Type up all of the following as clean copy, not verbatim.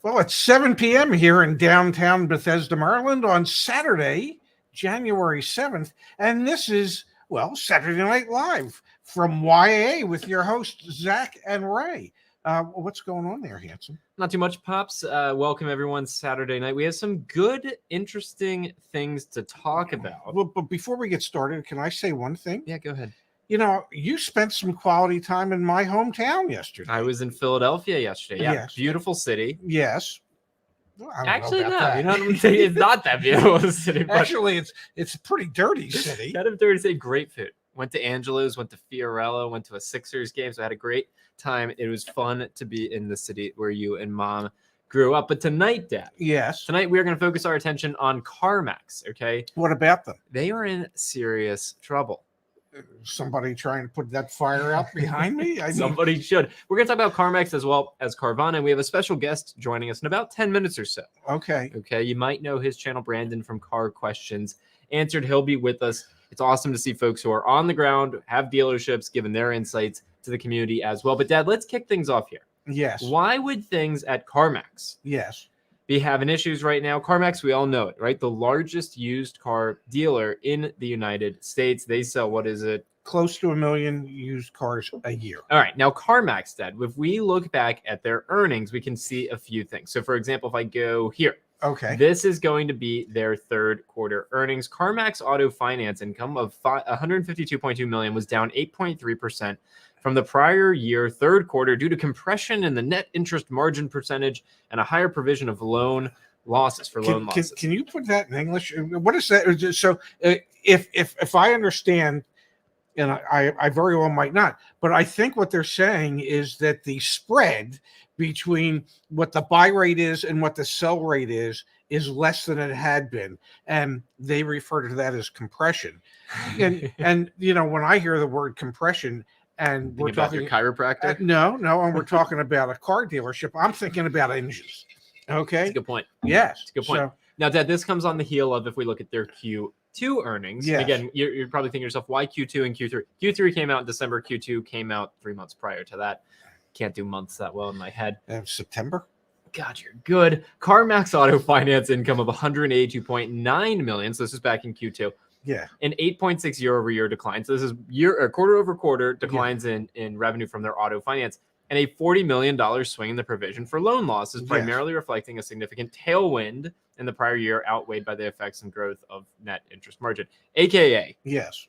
Well, it's 7 p.m. here in downtown Bethesda, Maryland on Saturday, January 7th. And this is, well, Saturday Night Live from YAA with your hosts, Zach and Ray. What's going on there, Hanson? Not too much, Pops. Welcome, everyone, Saturday night. We have some good, interesting things to talk about. Well, but before we get started, can I say one thing? Yeah, go ahead. You know, you spent some quality time in my hometown yesterday. I was in Philadelphia yesterday. Yeah, Yes. Beautiful city. Yes. Well, Actually, no. that. You know what I'm saying? It's not that beautiful of a city. But Actually, it's a pretty dirty city. Kind of dirty city. Great food. Went to Angelo's, went to Fiorello, went to a Sixers game. So I had a great time. It was fun to be in the city where you and Mom grew up. But tonight, Dad. Yes. Tonight, we are going to focus our attention on CarMax, okay? What about them? They are in serious trouble. Somebody trying to put that fire out behind me? Somebody should. We're going to talk about CarMax as well as Carvana. And we have a special guest joining us in about 10 minutes or so. Okay. You might know his channel, Brandon from Car Questions Answered. He'll be with us. It's awesome to see folks who are on the ground, have dealerships, giving their insights to the community as well. But Dad, let's kick things off here. Yes. Why would things at CarMax be having issues right now? CarMax, we all know it, right? The largest used car dealer in the United States. They sell, what is it? Close to 1 million used cars a year. All right. Now, CarMax, Dad, if we look back at their earnings, we can see a few things. So, for example, if I go here, okay, this is going to be their third quarter earnings. CarMax auto finance income of $152.2 million was down 8.3% from the prior year third quarter due to compression in the net interest margin percentage and a higher provision of loan losses for loan losses. Can you put that in English? What is that? So if I understand, and I very well might not, but I think what they're saying is that the spread between what the buy rate is and what the sell rate is less than it had been. And they refer to that as compression. And you know, when I hear the word compression, and we're talking about your chiropractor? No, and we're talking about a car dealership, I'm thinking about engines. Okay. That's a good point. Yes. It's a good point. So, now, Dad, this comes on the heel of, if we look at their Q2 earnings. Yes. Again, you're probably thinking to yourself, why Q2 and Q3? Q3 came out in December. Q2 came out 3 months prior to that. Can't do months that well in my head. September? God, you're good. CarMax auto finance income of $182.9 million. So this is back in Q2. Yeah. An 8.6 year-over-year decline. So this is quarter-over-quarter declines in revenue from their auto finance. And a $40 million swing in the provision for loan losses, primarily reflecting a significant tailwind in the prior year, outweighed by the effects and growth of net interest margin. AKA,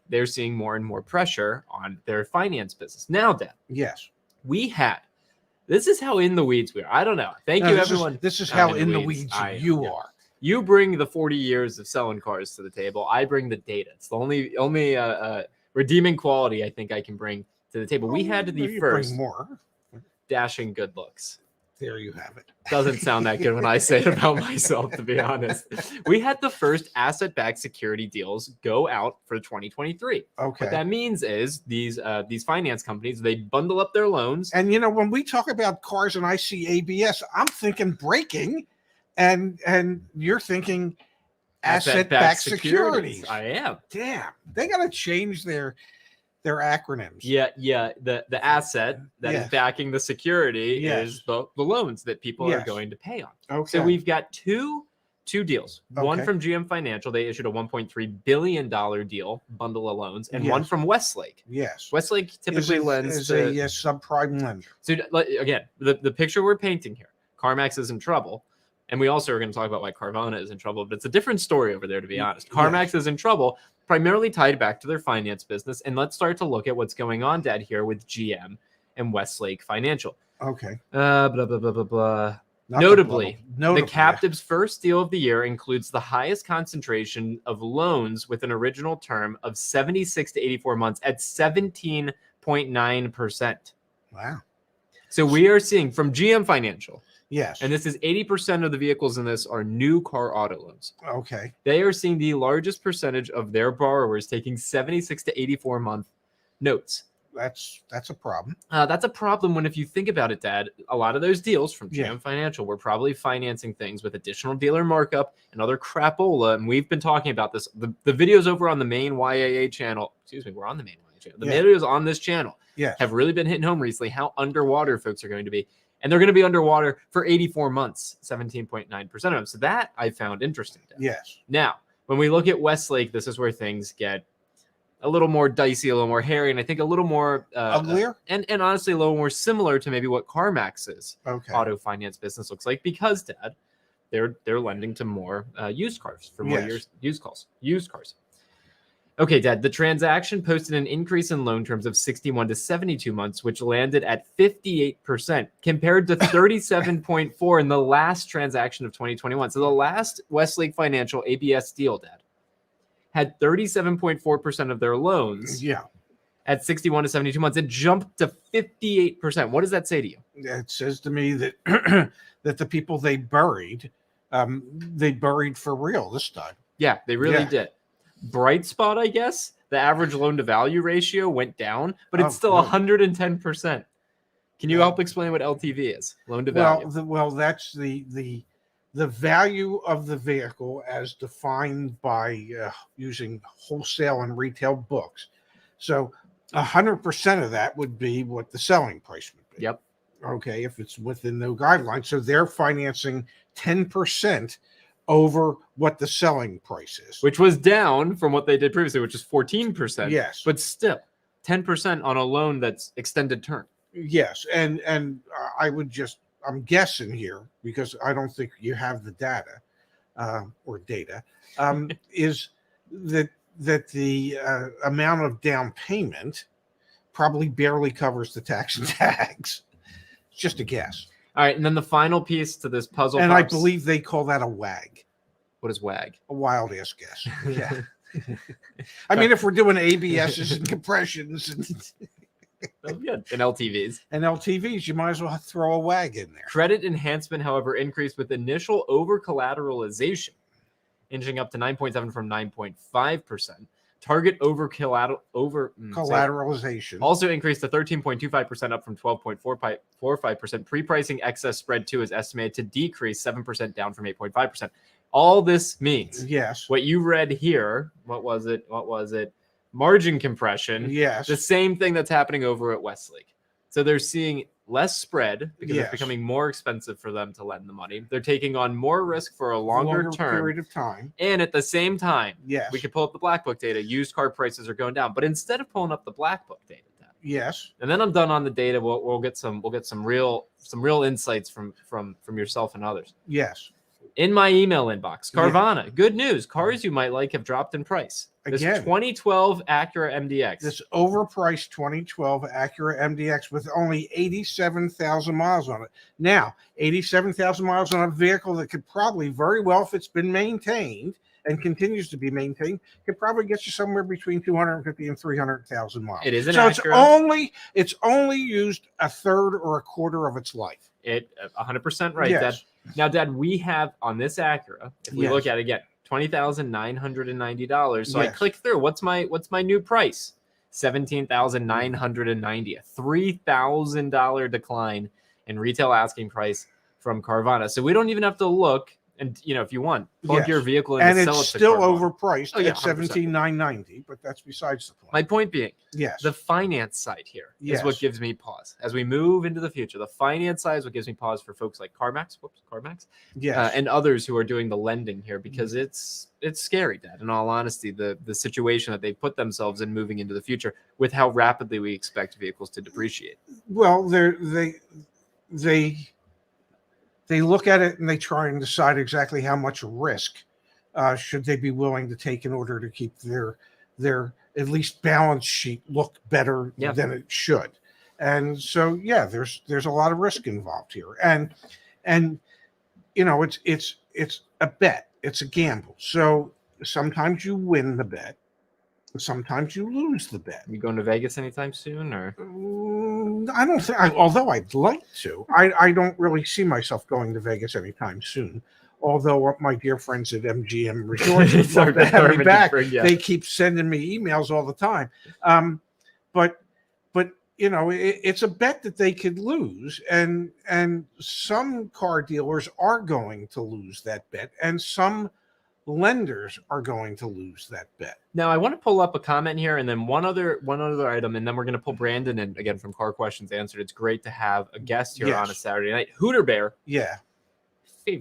they're seeing more and more pressure on their finance business. Now, Dad. Yes. This is how in the weeds we are. I don't know. Thank you, everyone. This is how in the weeds you are. You bring the 40 years of selling cars to the table. I bring the data. It's the only redeeming quality I think I can bring to the table. We had the first dashing good looks. There you have it. Doesn't sound that good when I say it about myself, to be honest. We had the first asset-backed security deals go out for 2023. Okay. What that means is these finance companies, they bundle up their loans. And, you know, when we talk about cars and I see ABS, I'm thinking braking, and you're thinking asset-backed securities. I am. Damn. They got to change their acronyms. Yeah. The asset that is backing the security is the loans that people are going to pay on. Okay. So we've got two deals. Okay. One from GM Financial. They issued a $1.3 billion deal, bundle of loans, and one from Westlake. Yes. Westlake typically lends to a subprime lender. So again, the picture we're painting here, CarMax is in trouble. And we also are going to talk about why Carvana is in trouble, but it's a different story over there, to be honest. CarMax is in trouble, primarily tied back to their finance business. And let's start to look at what's going on, Dad, here with GM and Westlake Financial. Okay. Notably, the captive's first deal of the year includes the highest concentration of loans with an original term of 76 to 84 months at 17.9%. Wow. So we are seeing from GM Financial. Yes. And this is 80% of the vehicles in this are new car auto loans. Okay. They are seeing the largest percentage of their borrowers taking 76 to 84 month notes. That's a problem. That's a problem when, if you think about it, Dad, a lot of those deals from GM Financial were probably financing things with additional dealer markup and other crapola. And we've been talking about this. The videos over on the main YAA channel, we're on the main YAA channel. The videos on this channel have really been hitting home recently how underwater folks are going to be. And they're going to be underwater for 84 months, 17.9% of them. So that I found interesting. Yes. Now, when we look at Westlake, this is where things get a little more dicey, a little more hairy, and I think a little more Uglier? and honestly a little more similar to maybe what CarMax's Okay. auto finance business looks like, because, Dad, they're lending to more used cars for more Yes. used cars. Okay, Dad, the transaction posted an increase in loan terms of 61 to 72 months, which landed at 58% compared to 37.4 in the last transaction of 2021. So the last Westlake Financial ABS deal, Dad, had 37.4% of their loans at 61 to 72 months. It jumped to 58%. What does that say to you? It says to me that that the people they buried for real this time. Yeah, they really did. Bright spot, I guess, the average loan to value ratio went down, but it's still 110%. Can you help explain what LTV is? Loan to value. Well, that's the value of the vehicle as defined by using wholesale and retail books. So 100% of that would be what the selling price would be. Yep. Okay, if it's within the guidelines. So they're financing 10% over what the selling price is, which was down from what they did previously, which is 14%. Yes, but still 10% on a loan that's extended term. Yes, and I'm guessing here, because I don't think you have the data is that the amount of down payment probably barely covers the tax and tags. It's just a guess. All right, and then the final piece to this puzzle, and I believe they call that a WAG. What is WAG? A wild ass guess. Yeah. I mean, if we're doing ABSs and compressions and good. And LTVs, you might as well throw a WAG in there. Credit enhancement, however, increased with initial over collateralization, inching up to 9.7 from 9.5%. Target over collateralization also increased to 13.25%, up from 12.45%. Pre-pricing excess spread 2 is estimated to decrease 7%, down from 8.5%. All this means, what you read here, what was it? Margin compression. Yes. The same thing that's happening over at Westlake. So they're seeing less spread because it's becoming more expensive for them to lend the money. They're taking on more risk for a longer term period of time. And at the same time, we could pull up the Black Book data. Used car prices are going down. But instead of pulling up the Black Book data, and then I'm done on the data. We'll get some real insights from yourself and others. Yes. In my email inbox, Carvana, good news. Cars you might like have dropped in price. This 2012 Acura MDX. This overpriced 2012 Acura MDX with only 87,000 miles on it. Now, 87,000 miles on a vehicle that could probably very well, if it's been maintained and continues to be maintained, could probably get you somewhere between 250 and 300,000 miles. It is an Acura. It's only used a third or a quarter of its life. 100% right, Dad. Now, Dad, we have on this Acura, if we look at it again, $20,990. So I click through. What's my new price? $17,990. A $3,000 decline in retail asking price from Carvana. So we don't even have to look. And if you want, plug your vehicle in, and sell it's it still Carvana. overpriced at $17,990. But that's besides the point. My point being, the finance side here is what gives me pause as we move into the future. The finance side is what gives me pause for folks like CarMax, and others who are doing the lending here, because it's scary, Dad. In all honesty, the situation that they put themselves in moving into the future with how rapidly we expect vehicles to depreciate. Well, they look at it and they try and decide exactly how much risk should they be willing to take in order to keep their at least balance sheet look better than it should. And so there's a lot of risk involved here. And it's a bet. It's a gamble. So sometimes you win the bet. Sometimes you lose the bet. You going to Vegas anytime soon, or? I don't think. Although I'd like to, I don't really see myself going to Vegas anytime soon. Although my dear friends at MGM Resorts love to have me back. They keep sending me emails all the time. But it's a bet that they could lose, and some car dealers are going to lose that bet, and some lenders are going to lose that bet. Now I want to pull up a comment here, and then one other item, and then we're going to pull Brandon in again from Car Questions Answered. It's great to have a guest here on a Saturday night. Hooter Bear,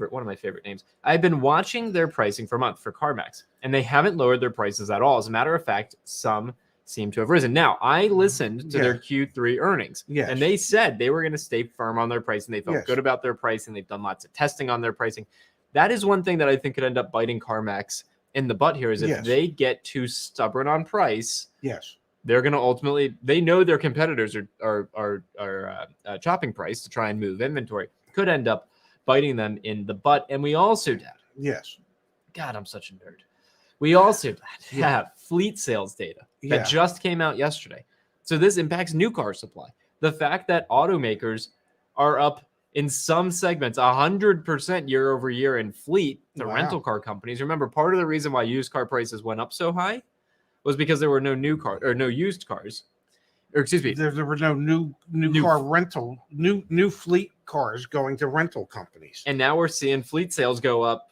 one of my favorite names. I've been watching their pricing for a month for CarMax, and they haven't lowered their prices at all. As a matter of fact, some seem to have risen. Now, I listened to their Q3 earnings, and they said they were going to stay firm on their pricing. They felt good about their pricing. They've done lots of testing on their pricing. That is one thing that I think could end up biting CarMax in the butt here, is if they get too stubborn on price. They're going to ultimately, they know their competitors are chopping price to try and move inventory. Could end up biting them in the butt. And we also, God, I'm such a nerd. We also have fleet sales data that just came out yesterday. So this impacts new car supply. The fact that automakers are up in some segments 100% year over year in fleet, the rental car companies. Remember, part of the reason why used car prices went up so high was because there were no used cars. Or excuse me, there were no new car rental, new fleet cars going to rental companies. And now we're seeing fleet sales go up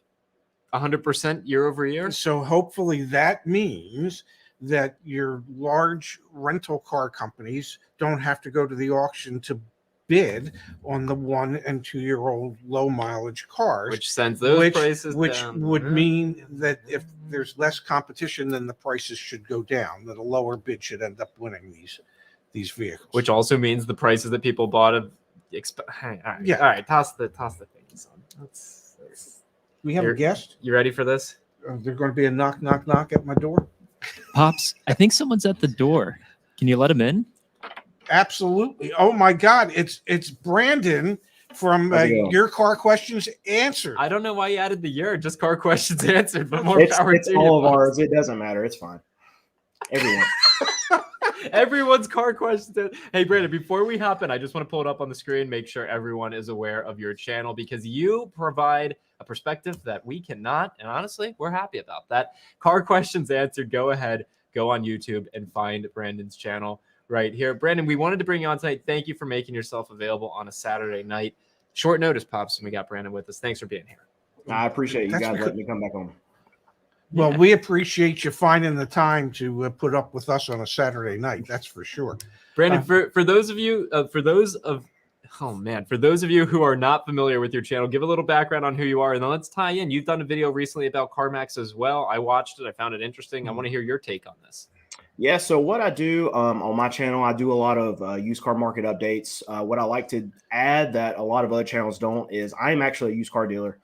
100% year over year. So hopefully that means that your large rental car companies don't have to go to the auction to bid on the 1 and 2 year old low mileage cars, which sends those prices down. Which would mean that if there's less competition, then the prices should go down, that a lower bid should end up winning these vehicles. Which also means the prices that people bought of all right, toss the things on. We have a guest. You ready for this? There's going to be a knock at my door. Pops, I think someone's at the door. Can you let him in? Absolutely. Oh my God, it's Brandon from Your Car Questions Answered. I don't know why you added the year, just Car Questions Answered, but more it's power to you. all of ours. It doesn't matter. It's fine. Everyone. Everyone's Car Questions. Hey, Brandon, before we hop in, I just want to pull it up on the screen, make sure everyone is aware of your channel, because you provide a perspective that we cannot, and honestly, we're happy about that. Car Questions Answered. Go ahead, go on YouTube and find Brandon's channel right here. Brandon, we wanted to bring you on tonight. Thank you for making yourself available on a Saturday night. Short notice, Pops, and we got Brandon with us. Thanks for being here. I appreciate you guys letting me come back on. Well, we appreciate you finding the time to put up with us on a Saturday night. That's for sure. Brandon, for those of you who are not familiar with your channel, give a little background on who you are, and then let's tie in. You've done a video recently about CarMax as well. I watched it. I found it interesting. I want to hear your take on this. Yeah, so what I do on my channel, I do a lot of used car market updates. What I like to add that a lot of other channels don't is I'm actually a used car dealer.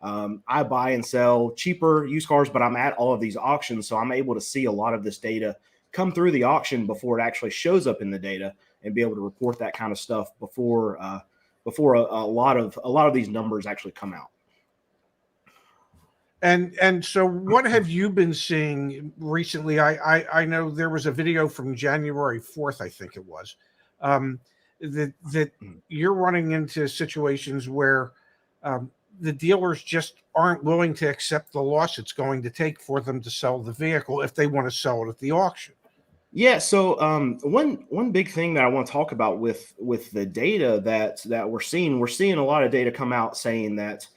I buy and sell cheaper used cars, but I'm at all of these auctions, so I'm able to see a lot of this data come through the auction before it actually shows up in the data, and be able to report that kind of stuff before a lot of these numbers actually come out. And so what have you been seeing recently? I know there was a video from January 4th, I think it was, that you're running into situations where the dealers just aren't willing to accept the loss it's going to take for them to sell the vehicle if they want to sell it at the auction. Yeah, so one big thing that I want to talk about with the data that we're seeing a lot of data come out saying that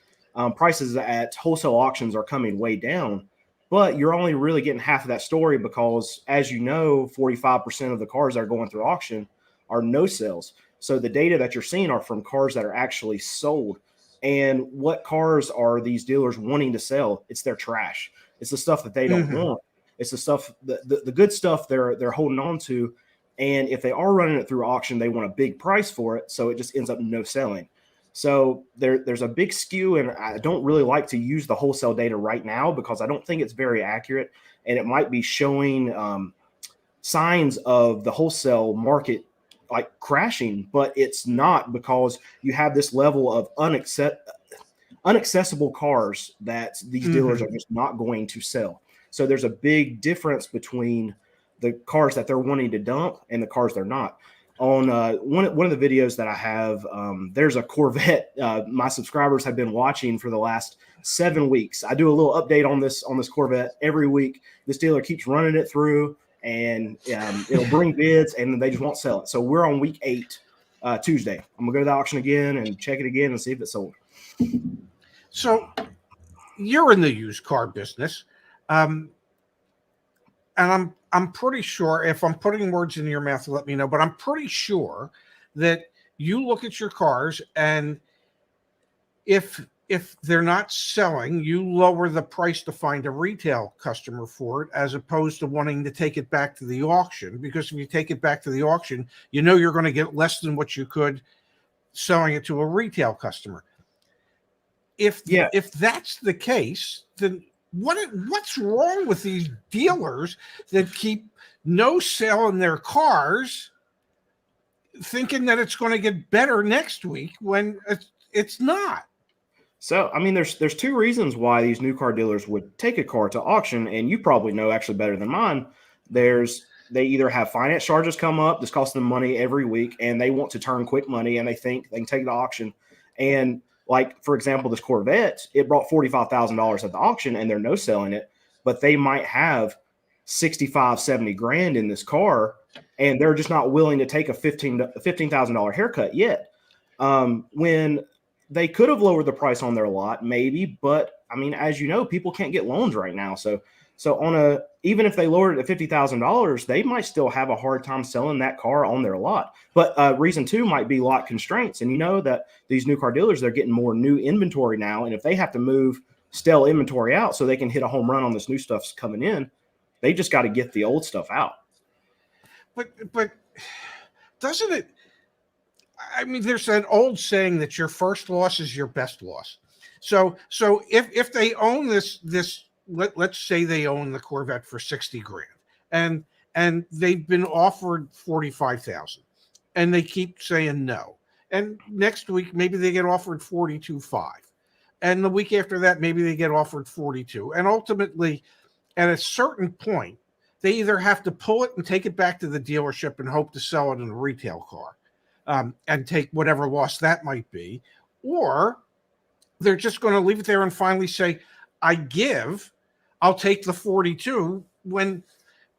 prices at wholesale auctions are coming way down, but you're only really getting half of that story because, as you know, 45% of the cars that are going through auction are no sales. So the data that you're seeing are from cars that are actually sold. And what cars are these dealers wanting to sell? It's their trash. It's the stuff that they don't want. It's the stuff, the good stuff they're holding on to. And if they are running it through auction, they want a big price for it. So it just ends up no selling. So there's a big skew, and I don't really like to use the wholesale data right now because I don't think it's very accurate, and it might be showing signs of the wholesale market like crashing, but it's not, because you have this level of unaccessible cars that these dealers are just not going to sell. So there's a big difference between the cars that they're wanting to dump and the cars they're not. On one of the videos that I have, there's a Corvette my subscribers have been watching for the last 7 weeks. I do a little update on this Corvette every week. This dealer keeps running it through, and it'll bring bids, and they just won't sell it. So we're on week 8, Tuesday. I'm gonna go to the auction again and check it again and see if it's sold. So you're in the used car business, and I'm pretty sure, if I'm putting words in your mouth, let me know, but I'm pretty sure that you look at your cars, and if they're not selling, you lower the price to find a retail customer for it, as opposed to wanting to take it back to the auction. Because if you take it back to the auction, you know you're going to get less than what you could selling it to a retail customer. If that's the case, then what's wrong with these dealers that keep no selling their cars, thinking that it's going to get better next week when it's not? So, I mean, there's two reasons why these new car dealers would take a car to auction, and you probably know actually better than mine. They either have finance charges come up that's costing them money every week, and they want to turn quick money, and they think they can take it to auction. And like, for example, this Corvette, it brought $45,000 at the auction, and they're no selling it, but they might have 65, 70 grand in this car, and they're just not willing to take a $15,000 haircut yet. When they could have lowered the price on their lot, maybe, but I mean, as you know, people can't get loans right now. So even if they lowered it to $50,000, they might still have a hard time selling that car on their lot. But reason two might be lot constraints. And you know that these new car dealers, they're getting more new inventory now. And if they have to move stale inventory out so they can hit a home run on this new stuff's coming in, they just got to get the old stuff out. But doesn't it? I mean, there's an old saying that your first loss is your best loss. So if they own this, let's say they own the Corvette for 60 grand, and they've been offered 45,000, and they keep saying no. And next week maybe they get offered 42.5, and the week after that maybe they get offered 42, and ultimately, at a certain point, they either have to pull it and take it back to the dealership and hope to sell it in a retail car. And take whatever loss that might be, or they're just going to leave it there and finally say, I'll take the 42, when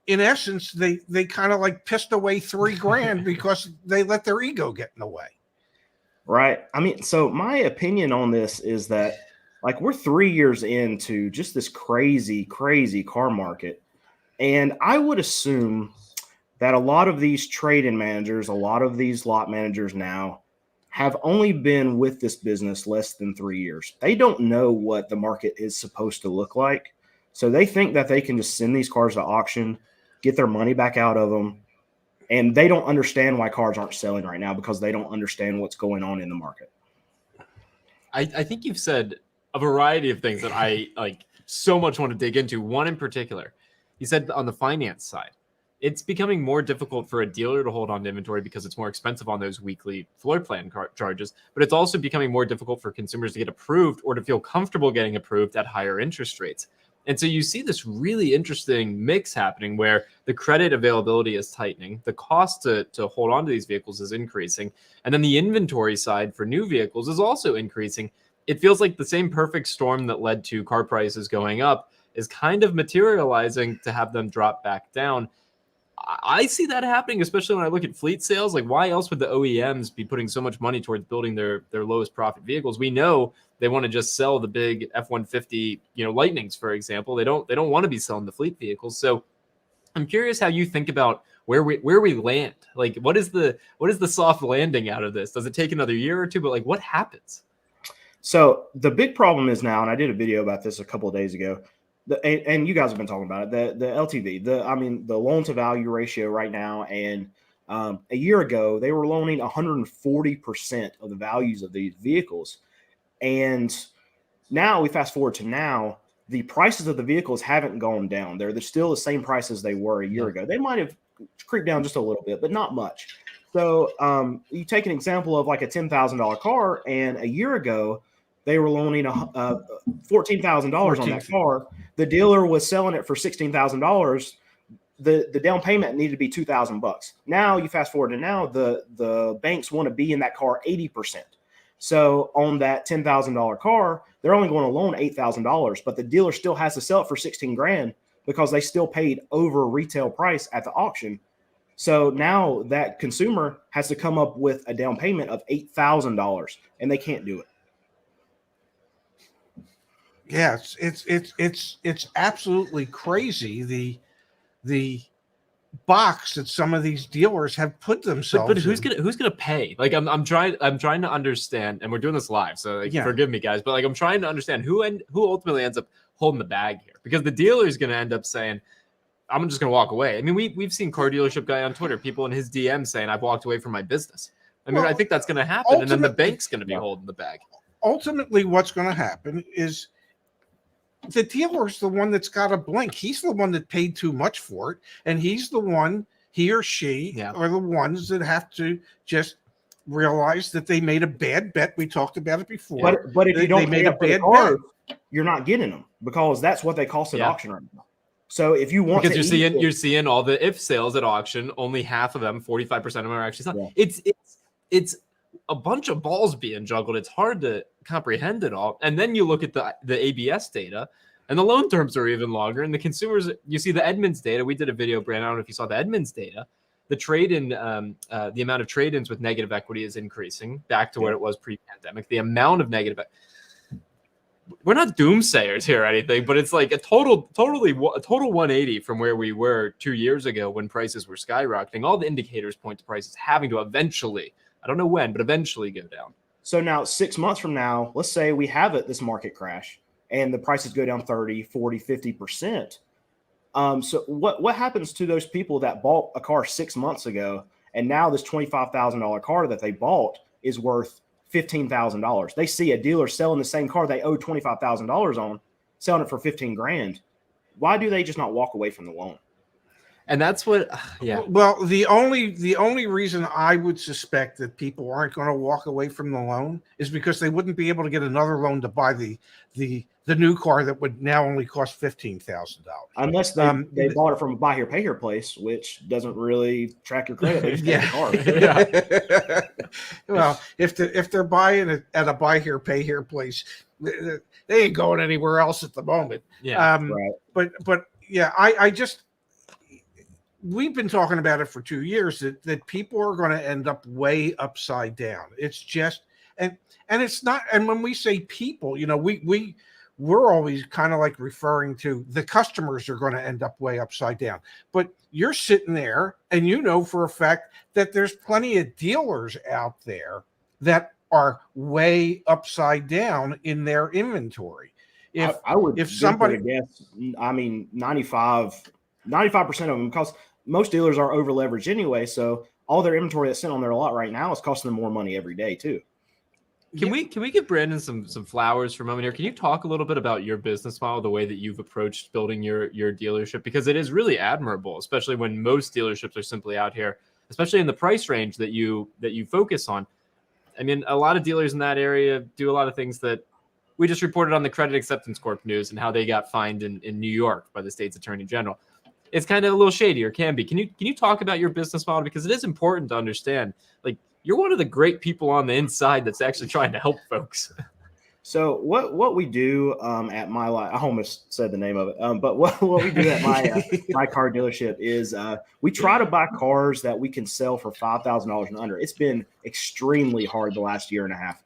in essence, they kind of like pissed away $3 grand because they let their ego get in the way. Right. I mean, so my opinion on this is that, like, we're 3 years into just this crazy, crazy car market. And I would assume that a lot of these trade-in managers, a lot of these lot managers now have only been with this business less than 3 years. They don't know what the market is supposed to look like. So they think that they can just send these cars to auction, get their money back out of them. And they don't understand why cars aren't selling right now, because they don't understand what's going on in the market. I think you've said a variety of things that I like so much want to dig into. One in particular, you said on the finance side, it's becoming more difficult for a dealer to hold on to inventory because it's more expensive on those weekly floor plan charges, but it's also becoming more difficult for consumers to get approved or to feel comfortable getting approved at higher interest rates. And so you see this really interesting mix happening where the credit availability is tightening, the cost to hold on to these vehicles is increasing, and then the inventory side for new vehicles is also increasing. It feels like the same perfect storm that led to car prices going up is kind of materializing to have them drop back down. I see that happening, especially when I look at fleet sales. Like, why else would the OEMs be putting so much money towards building their lowest profit vehicles? We know they want to just sell the big F-150, Lightnings, for example. They don't want to be selling the fleet vehicles. So I'm curious how you think about where we land. Like, what is the soft landing out of this? Does it take another year or two? But like, what happens? So the big problem is now, and I did a video about this a couple of days ago, and you guys have been talking about it, the LTV, the loan to value ratio right now. And a year ago, they were loaning 140% of the values of these vehicles. And now we fast forward to now, the prices of the vehicles haven't gone down. They're still the same prices they were a year ago. They might have creeped down just a little bit, but not much. So you take an example of like a $10,000 car, and a year ago, they were loaning $14,000 on that car. The dealer was selling it for $16,000. The down payment needed to be $2,000. Now you fast forward to now, the banks want to be in that car 80%. So on that $10,000 car, they're only going to loan $8,000, but the dealer still has to sell it for 16 grand because they still paid over retail price at the auction. So now that consumer has to come up with a down payment of $8,000, and they can't do it. Yeah, it's absolutely crazy the box that some of these dealers have put themselves But who's in. gonna pay? Like I'm trying to understand, and we're doing this live, so like, Yeah. forgive me, guys. But like I'm trying to understand who ultimately ends up holding the bag here, because the dealer is gonna end up saying, I'm just gonna walk away. I mean, we've seen car dealership guy on Twitter, people in his DM saying, I've walked away from my business. I mean, Well, I think that's gonna happen, and then the ultimately- bank's gonna be holding the bag. Ultimately, what's going to happen is the dealer's the one that's got to blink. He's the one that paid too much for it, and he's the one, he or she Yeah. are the ones that have to just realize that they made a bad bet. We talked about it before. But if They- you don't they pay made a up for the bad car, you're not getting them, because that's what they cost at Yeah. auction right now. So if you want Because to you're seeing all the if sales at auction, only half of them, 45% of them are actually selling. Yeah. It's a bunch of balls being juggled. It's hard to comprehend it all. And then you look at the ABS data, and the loan terms are even longer. And the consumers, you see the Edmunds data. We did a video, Brand. I don't know if you saw the Edmunds data. The trade-in, the amount of trade-ins with negative equity is increasing back to where it was pre-pandemic. The amount of negative, we're not doomsayers here or anything, but it's like a total 180 from where we were 2 years ago when prices were skyrocketing. All the indicators point to prices having to eventually, I don't know when, but eventually go down. So now 6 months from now, let's say we have this market crash and the prices go down 30, 40, 50%. So what happens to those people that bought a car 6 months ago, and now this $25,000 car that they bought is worth $15,000? They see a dealer selling the same car they owe $25,000 on, selling it for 15 grand. Why do they just not walk away from the loan? And that's what, yeah. Well, the only reason I would suspect that people aren't going to walk away from the loan is because they wouldn't be able to get another loan to buy the new car that would now only cost $15,000. Unless they bought it from a buy here, pay here place, which doesn't really track your credit. They just take the car. Yeah. Well, if they're buying it at a buy here, pay here place, they ain't going anywhere else at the moment. Yeah. Right. But yeah, I just, we've been talking about it for 2 years that people are going to end up way upside down. It's just, and it's not, and when we say people, we're always kind of like referring to the customers are going to end up way upside down. But you're sitting there and you know for a fact that there's plenty of dealers out there that are way upside down in their inventory. I would, if somebody guess, I mean, 95% of them, because most dealers are over leveraged anyway. So all their inventory that's sitting on their lot right now is costing them more money every day too. Can we give Brandon some flowers for a moment here? Can you talk a little bit about your business model, the way that you've approached building your dealership? Because it is really admirable, especially when most dealerships are simply out here, especially in the price range that you focus on. I mean, a lot of dealers in that area do a lot of things that we just reported on the Credit Acceptance Corp news and how they got fined in New York by the state's attorney general. It's kind of a little shady, or can be. Can you talk about your business model? Because it is important to understand, like, you're one of the great people on the inside that's actually trying to help folks. So what we do at my lot, I almost said the name of it, but what we do at my car dealership is we try to buy cars that we can sell for $5,000 and under. It's been extremely hard the last year and a half,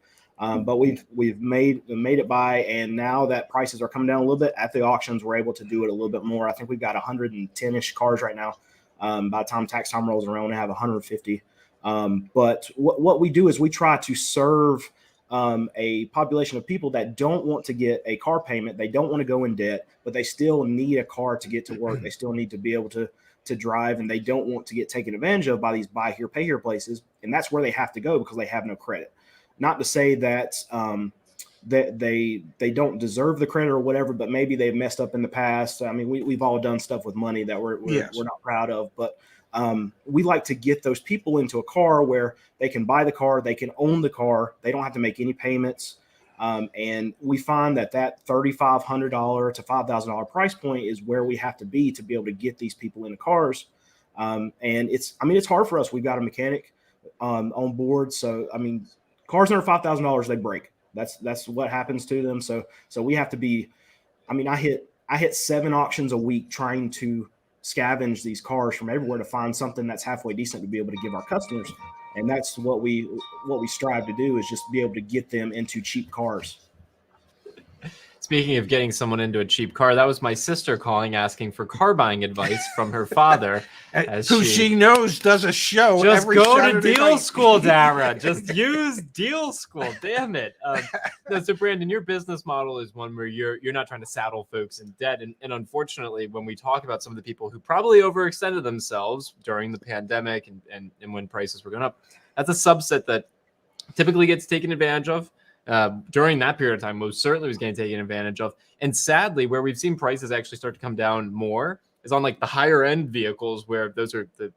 but we've made it by, and now that prices are coming down a little bit at the auctions, we're able to do it a little bit more. I think we've got 110-ish cars right now. By the time tax time rolls around, we have 150. But what we do is we try to serve a population of people that don't want to get a car payment. They don't want to go in debt, but they still need a car to get to work. They still need to be able to drive, and they don't want to get taken advantage of by these buy here, pay here places. And that's where they have to go because they have no credit. Not to say that that they don't deserve the credit or whatever, but maybe they've messed up in the past. I mean, we've all done stuff with money that we're not proud of, but we like to get those people into a car where they can buy the car, they can own the car, they don't have to make any payments. And we find that $3,500 to $5,000 price point is where we have to be able to get these people into cars. And it's hard for us. We've got a mechanic on board. So, I mean, cars under $5,000, they break. That's what happens to them. So we have to be, I mean, I hit 7 auctions a week trying to scavenge these cars from everywhere to find something that's halfway decent to be able to give our customers. And that's what we strive to do, is just be able to get them into cheap cars. Speaking of getting someone into a cheap car, that was my sister calling asking for car buying advice from her father. Who she knows does a show just every go Saturday to deal night. school, Dara. Just use deal school. Damn it. No, so Brandon, your business model is one where you're not trying to saddle folks in debt. And unfortunately, when we talk about some of the people who probably overextended themselves during the pandemic and when prices were going up, that's a subset that typically gets taken advantage of. During that period of time, most certainly was getting taken advantage of. And sadly, where we've seen prices actually start to come down more is on like the higher end vehicles, where those are the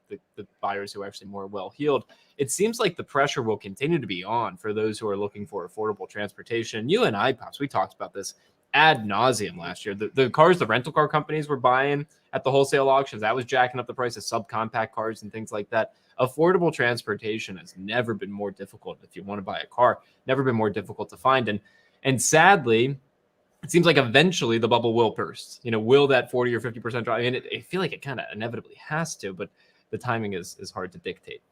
buyers who are actually more well-heeled. It seems like the pressure will continue to be on for those who are looking for affordable transportation. You and I, Pops, we talked about this ad nauseum last year. The cars the rental car companies were buying at the wholesale auctions, that was jacking up the price of subcompact cars and things like that. Affordable transportation has never been more difficult if you want to buy a car, never been more difficult to find. And sadly, it seems like eventually the bubble will burst. Will that 40 or 50% drop? I mean, I feel like it kind of inevitably has to, but the timing is hard to dictate.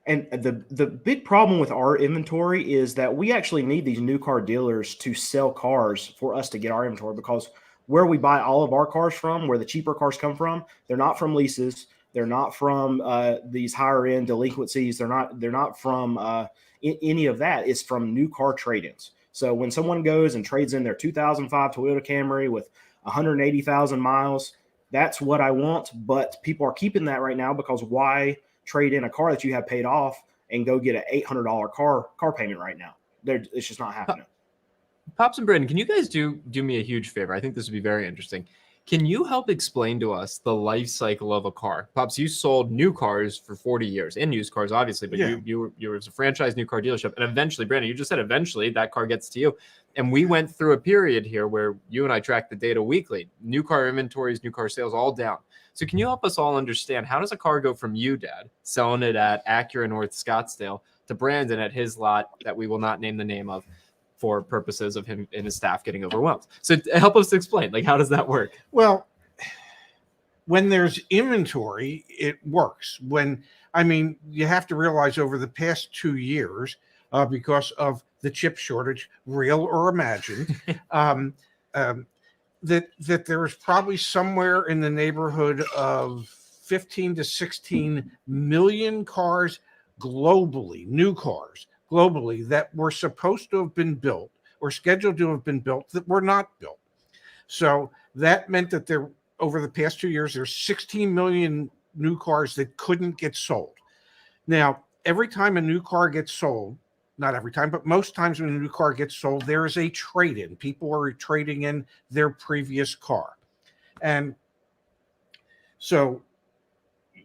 And the big problem with our inventory is that we actually need these new car dealers to sell cars for us to get our inventory, because where we buy all of our cars from, where the cheaper cars come from, they're not from leases. They're not from these higher end delinquencies. They're not from any of that. It's from new car trade-ins. So when someone goes and trades in their 2005 Toyota Camry with 180,000 miles, that's what I want. But people are keeping that right now, because why trade in a car that you have paid off and go get an $800 car payment right now? It's just not happening. Pops and Brandon, can you guys do me a huge favor? I think this would be very interesting. Can you help explain to us the life cycle of a car? Pops, you sold new cars for 40 years, and used cars, obviously, but Yeah. you were a franchise new car dealership. And eventually, Brandon, you just said eventually that car gets to you. And we went through a period here where you and I tracked the data weekly. New car inventories, new car sales, all down. So can you help us all understand, how does a car go from you, Dad, selling it at Acura North Scottsdale, to Brandon at his lot that we will not name the name of, for purposes of him and his staff getting overwhelmed? So help us explain, how does that work? Well, when there's inventory, it works. You have to realize over the past 2 years, because of the chip shortage, real or imagined, that there is probably somewhere in the neighborhood of 15 to 16 million cars globally, new cars globally, that were supposed to have been built or scheduled to have been built that were not built. So that meant that over the past 2 years, there's 16 million new cars that couldn't get sold. Now, every time a new car gets sold, not every time, but most times when a new car gets sold, there is a trade-in. People are trading in their previous car. And so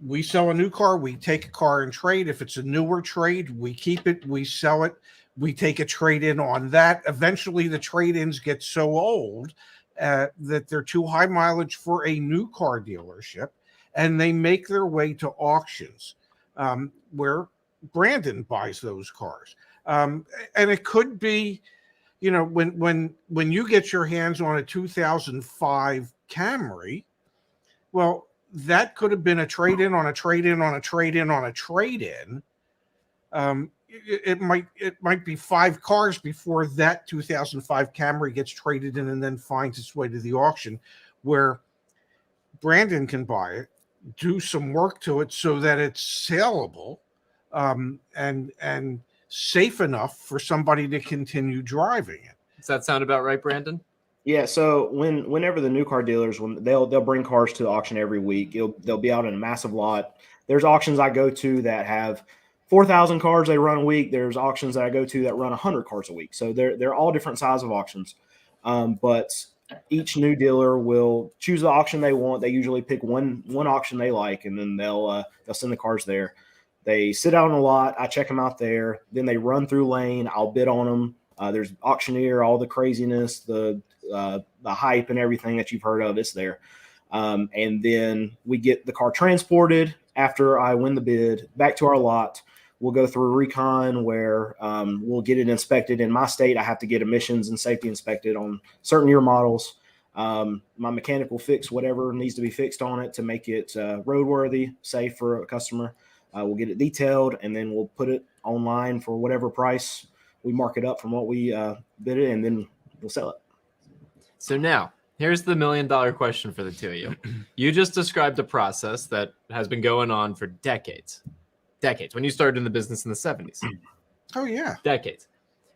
we sell a new car, we take a car and trade. If it's a newer trade, we keep it, we sell it, we take a trade-in on that. Eventually, the trade-ins get so old that they're too high mileage for a new car dealership, and they make their way to auctions where Brandon buys those cars. And it could be, when you get your hands on a 2005 Camry, well, that could have been a trade-in on a trade-in on a trade-in on a trade-in. It might be 5 cars before that 2005 Camry gets traded in and then finds its way to the auction, where Brandon can buy it, do some work to it so that it's saleable, and safe enough for somebody to continue driving it. Does that sound about right, Brandon? Yeah. So whenever the new car dealers, when they'll bring cars to the auction every week, they'll be out in a massive lot. There's auctions I go to that have 4,000 cars they run a week. There's auctions that I go to that run 100 cars a week. So they're all different size of auctions. But each new dealer will choose the auction they want. They usually pick one auction they like, and then they'll send the cars there. They sit out on a lot. I check them out there. Then they run through lane. I'll bid on them. There's auctioneer, all the craziness, the hype and everything that you've heard of, it's there. And then we get the car transported after I win the bid back to our lot. We'll go through a recon where we'll get it inspected. In my state, I have to get emissions and safety inspected on certain year models. My mechanic will fix whatever needs to be fixed on it to make it roadworthy, safe for a customer. We'll get it detailed, and then we'll put it online for whatever price we mark it up from what we bid it, and then we'll sell it. So now, here's the $1 million question for the two of you. You just described a process that has been going on for decades. Decades. When you started in the business in the 70s. Oh yeah. Decades.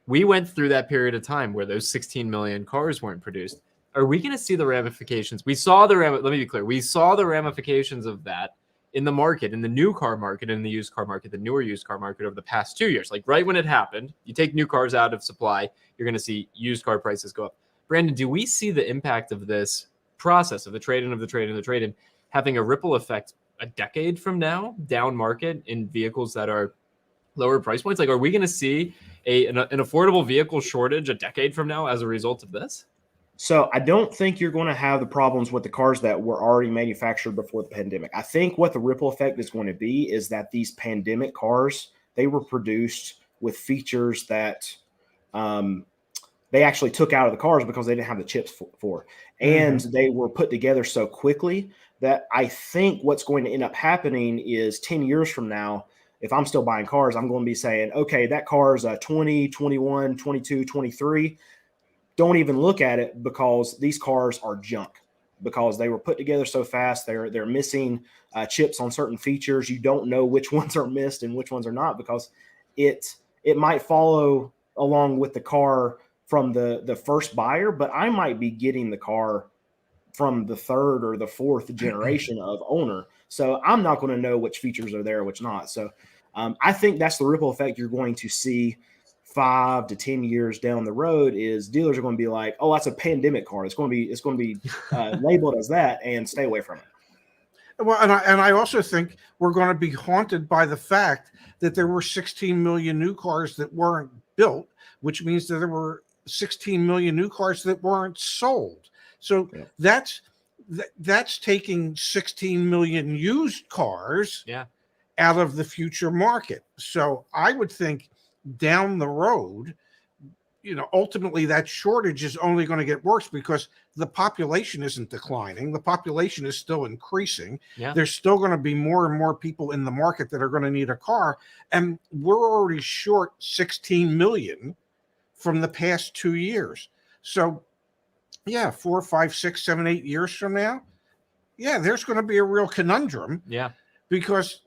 We went through that period of time where those 16 million cars weren't produced. Are we going to see the ramifications? We saw let me be clear. We saw the ramifications of that in the market, in the new car market, in the used car market, the newer used car market over the past 2 years. Like right when it happened, you take new cars out of supply, you're going to see used car prices go up. Brandon, do we see the impact of this process of the trade-in having a ripple effect a decade from now down market in vehicles that are lower price points? Like, are we going to see an affordable vehicle shortage a decade from now as a result of this? So I don't think you're going to have the problems with the cars that were already manufactured before the pandemic. I think what the ripple effect is going to be is that these pandemic cars, they were produced with features that they actually took out of the cars because they didn't have the chips for. And they were put together so quickly that I think what's going to end up happening is 10 years from now, if I'm still buying cars, I'm going to be saying, okay, that car is a 20, 21, 22, 23. Don't even look at it because these cars are junk because they were put together so fast. They're missing chips on certain features. You don't know which ones are missed and which ones are not because it might follow along with the car from the first buyer, but I might be getting the car from the third or the fourth generation of owner. So I'm not going to know which features are there, which not. So I think that's the ripple effect you're going to see 5 to 10 years down the road is dealers are going to be like, oh, that's a pandemic car. It's going to be labeled as that and stay away from it. Well, and I also think we're going to be haunted by the fact that there were 16 million new cars that weren't built, which means that there were 16 million new cars that weren't sold. So that's taking 16 million used cars out of the future market. So I would think down the road, ultimately that shortage is only going to get worse because the population isn't declining. The population is still increasing. Yeah. There's still going to be more and more people in the market that are going to need a car. And we're already short 16 million from the past 2 years. So 4, 5, 6, 7, 8 years from now, there's going to be a real conundrum. Yeah. Because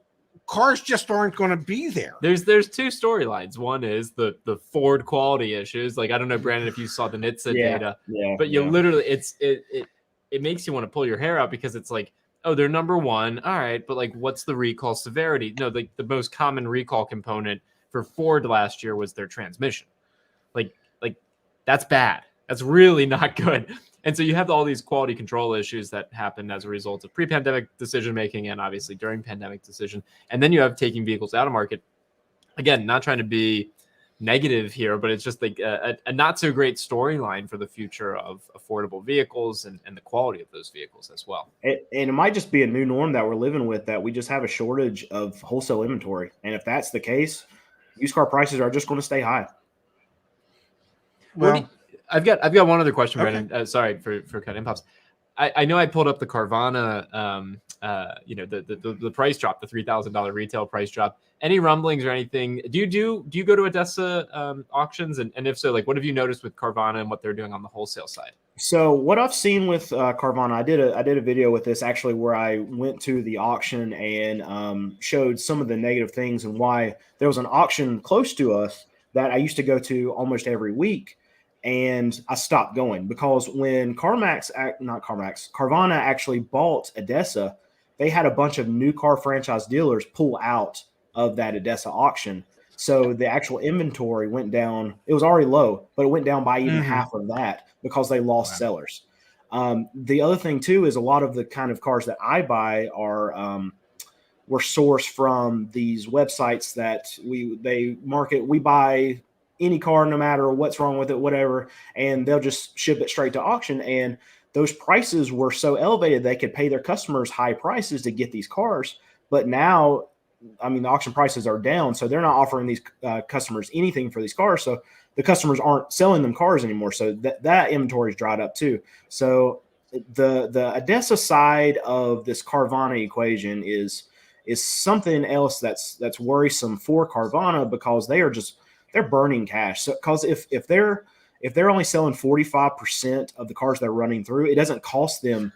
cars just aren't going to be there. There's two storylines. One is the Ford quality issues. Like, I don't know, Brandon, if you saw the NHTSA data, but you literally, it makes you want to pull your hair out because it's like, oh, they're number one. All right. But like, what's the recall severity? No, the most common recall component for Ford last year was their transmission. Like that's bad. That's really not good. And so you have all these quality control issues that happen as a result of pre-pandemic decision-making and obviously during pandemic decision. And then you have taking vehicles out of market. Again, not trying to be negative here, but it's just like a not so great storyline for the future of affordable vehicles and the quality of those vehicles as well. And it might just be a new norm that we're living with, that we just have a shortage of wholesale inventory. And if that's the case, used car prices are just going to stay high. Well, I've got one other question, Okay. Brendan. Sorry for cutting pops. I know I pulled up the Carvana, the price drop, the $3,000 retail price drop. Any rumblings or anything? Do you go to ADESA auctions? And if so, like, what have you noticed with Carvana and what they're doing on the wholesale side? So what I've seen with Carvana, I did a video with this actually where I went to the auction and showed some of the negative things and why there was an auction close to us that I used to go to almost every week. And I stopped going because when Carvana actually bought ADESA, they had a bunch of new car franchise dealers pull out of that ADESA auction. So the actual inventory went down. It was already low, but it went down by even half of that because they lost sellers. The other thing too is a lot of the kind of cars that I buy were sourced from these websites that they market. We buy any car, no matter what's wrong with it, whatever, and they'll just ship it straight to auction. And those prices were so elevated they could pay their customers high prices to get these cars. But now, I mean, the auction prices are down, so they're not offering these customers anything for these cars. So the customers aren't selling them cars anymore. So that inventory is dried up too. So the ADESA side of this Carvana equation is something else that's worrisome for Carvana because they're burning cash. So because if if they're only selling 45% of the cars they're running through, it doesn't cost them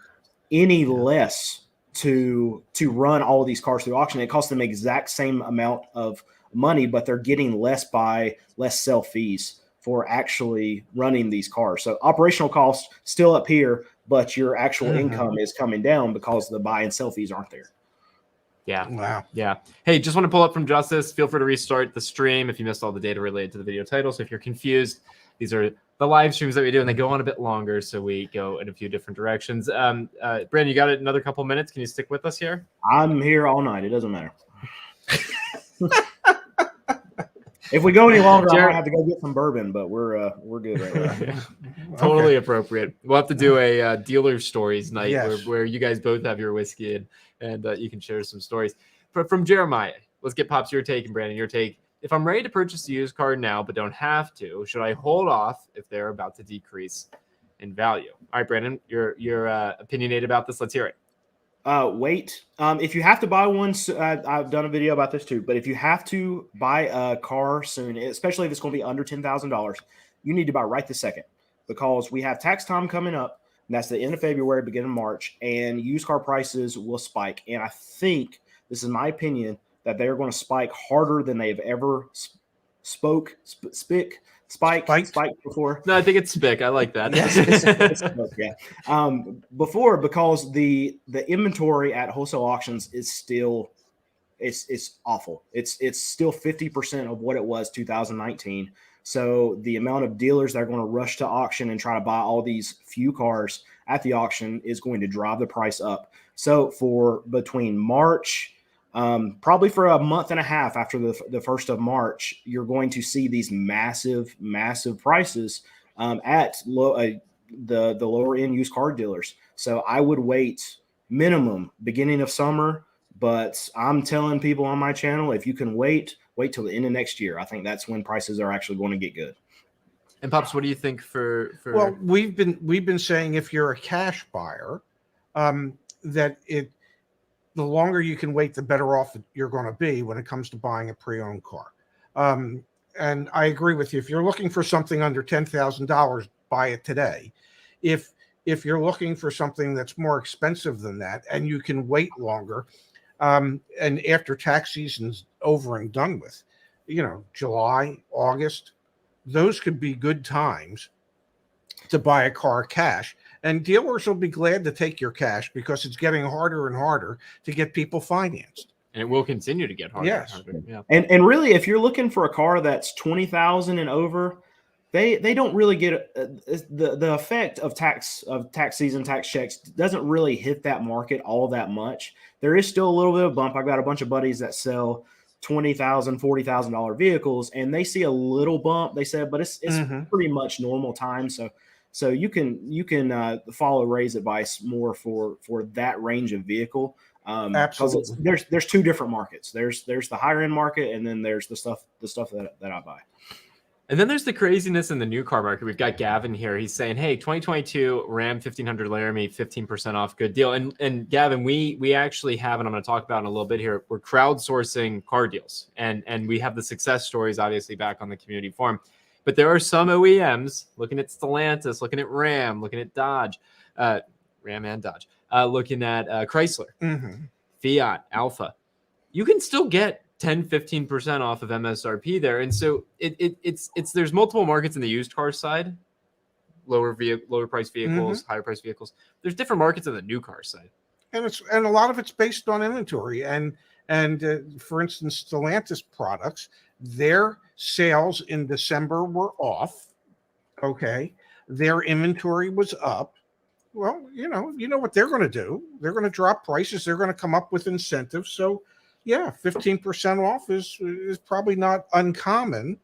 any less to run all of these cars through auction. It costs them exact same amount of money, but they're getting less sell fees for actually running these cars. So operational costs still up here, but your actual income is coming down because the buy and sell fees aren't there. Yeah. Wow. Yeah. Hey, just want to pull up from Justice. Feel free to restart the stream if you missed all the data related to the video title. So if you're confused, these are the live streams that we do, and they go on a bit longer, so we go in a few different directions. Brandon, you got another couple minutes. Can you stick with us here? I'm here all night. It doesn't matter. If we go any longer, I might have to go get some bourbon, but we're good right now. Totally appropriate. We'll have to do a dealer stories night Yes. where you guys both have your whiskey and you can share some stories. But from Jeremiah, let's get Pops your take and Brandon your take. If I'm ready to purchase a used car now but don't have to, should I hold off if they're about to decrease in value? All right, Brandon, you're opinionated about this. Let's hear it. Wait. If you have to buy one, I've done a video about this too, but if you have to buy a car soon, especially if it's going to be under $10,000, you need to buy right this second, because we have tax time coming up, and that's the end of February, beginning of March, and used car prices will spike. And I think, this is my opinion, that they're going to spike harder than they've ever spiked before. No, I think it's spick. I like that. Before, because the inventory at wholesale auctions is still it's awful. It's still 50% of what it was 2019. So the amount of dealers that are going to rush to auction and try to buy all these few cars at the auction is going to drive the price up. So for between March, probably for a month and a half after the 1st of March, you're going to see these massive prices at the lower end used car dealers. So I would wait minimum beginning of summer, but I'm telling people on my channel, if you can wait till the end of next year. I think that's when prices are actually going to get good. And Pops, what do you think for Well, we've been saying if you're a cash buyer, that the longer you can wait, the better off you're going to be when it comes to buying a pre-owned car. And I agree with you. If you're looking for something under $10,000, buy it today. If you're looking for something that's more expensive than that and you can wait longer, and after tax season's over and done with, July, August, those could be good times to buy a car cash. And dealers will be glad to take your cash because it's getting harder and harder to get people financed. And it will continue to get harder. Yes. And harder. Yeah. And really, if you're looking for a car that's $20,000 and over, they don't really get the effect of tax season, tax checks doesn't really hit that market all that much. There is still a little bit of bump. I've got a bunch of buddies that sell $20,000, $40,000 vehicles, and they see a little bump. They said, but it's pretty much normal time. So you can follow Ray's advice more for that range of vehicle. Absolutely. There's two different markets. There's the higher end market, and then there's the stuff that I buy. And then there's the craziness in the new car market. We've got Gavin here. He's saying, hey, 2022 Ram 1500 Laramie, 15% off, good deal. And Gavin, we actually have, and I'm going to talk about in a little bit here, we're crowdsourcing car deals. And we have the success stories, obviously, back on the community forum. But there are some OEMs looking at Stellantis, looking at Ram, looking at Dodge, Ram and Dodge, looking at Chrysler, Fiat, Alpha. You can still get 10-15% off of MSRP there. And so it's there's multiple markets in the used car side, lower price vehicles, higher price vehicles. There's different markets on the new car side. And a lot of it's based on inventory. And for instance, Stellantis products, their sales in December were off. Okay. Their inventory was up. Well, you know what they're going to do. They're going to drop prices. They're going to come up with incentives. So yeah, 15% off is probably not uncommon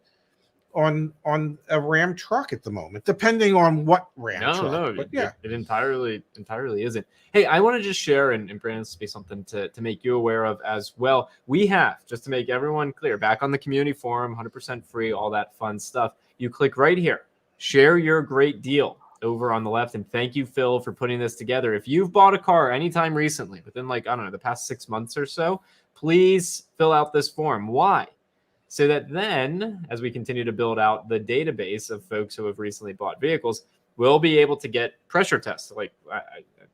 on a Ram truck at the moment, depending on what Ram truck. No, but yeah, it entirely isn't. Hey, I want to just share, and Brandon, this will be something to make you aware of as well. We have, just to make everyone clear, back on the community forum, 100% free, all that fun stuff. You click right here, share your great deal over on the left. And thank you, Phil, for putting this together. If you've bought a car anytime recently, within the past 6 months or so, please fill out this form. Why? so that then, as we continue to build out the database of folks who have recently bought vehicles, we'll be able to get pressure tests. Like,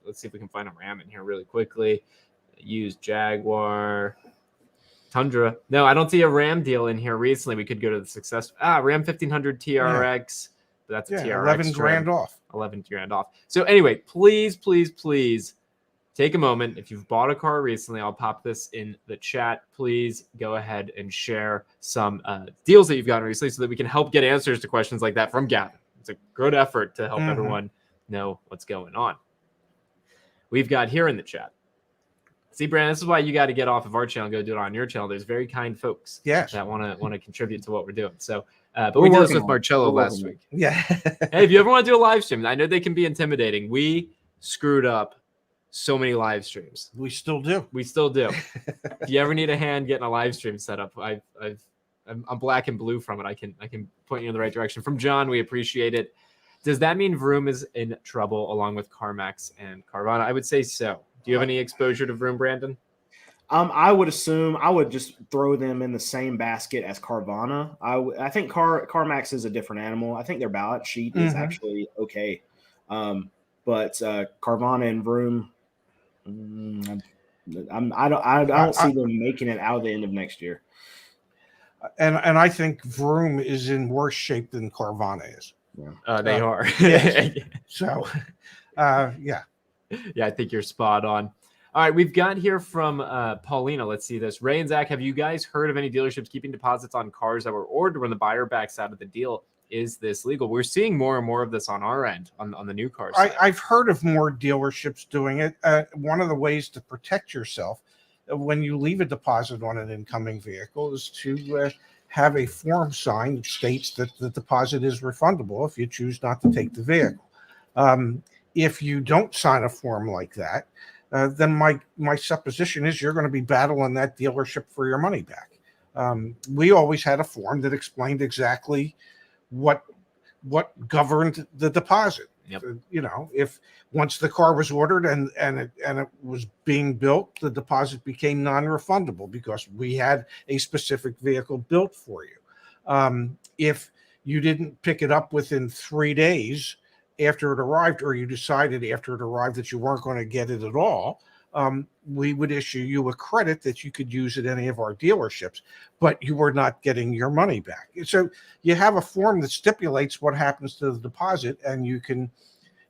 let's see if we can find a Ram in here really quickly. Use Jaguar. Tundra. No, I don't see a Ram deal in here recently. We could go to the success. Ram 1500 TRX. But that's a TRX. 11 grand off. 11 grand off. So anyway, please, please, please take a moment. If you've bought a car recently, I'll pop this in the chat. Please go ahead and share some deals that you've gotten recently so that we can help get answers to questions like that from Gavin. It's a good effort to help everyone know what's going on. We've got here in the chat. See, Brandon, this is why you got to get off of our channel and go do it on your channel. There's very kind folks that want to contribute to what we're doing. So, but we did this with Marcello last week. Yeah. Hey, if you ever want to do a live stream, I know they can be intimidating. We screwed up so many live streams. We still do. We still do. If you ever need a hand getting a live stream set up, I'm black and blue from it. I can point you in the right direction. From John, we appreciate it. Does that mean Vroom is in trouble along with CarMax and Carvana? I would say so. Do you have any exposure to Vroom, Brandon? I would assume I would just throw them in the same basket as Carvana. I think CarMax is a different animal. I think their balance sheet is actually okay. But Carvana and Vroom, I don't see them making it out of the end of next year. And I think Vroom is in worse shape than Carvana is. Yeah. They are. So, yeah. Yeah, I think you're spot on. All right, we've got here from Paulina. Let's see this. Ray and Zach, have you guys heard of any dealerships keeping deposits on cars that were ordered when the buyer backs out of the deal? Is this legal? We're seeing more and more of this on our end, on the new cars. I've heard of more dealerships doing it. One of the ways to protect yourself when you leave a deposit on an incoming vehicle is to have a form signed that states that the deposit is refundable if you choose not to take the vehicle. If you don't sign a form like that, then my supposition is you're going to be battling that dealership for your money back. We always had a form that explained exactly what governed the deposit. Yep. You know, if once the car was ordered and it was being built, the deposit became non-refundable because we had a specific vehicle built for you. If you didn't pick it up within 3 days after it arrived, or you decided after it arrived that you weren't going to get it at all, we would issue you a credit that you could use at any of our dealerships, but you were not getting your money back. So you have a form that stipulates what happens to the deposit, and you can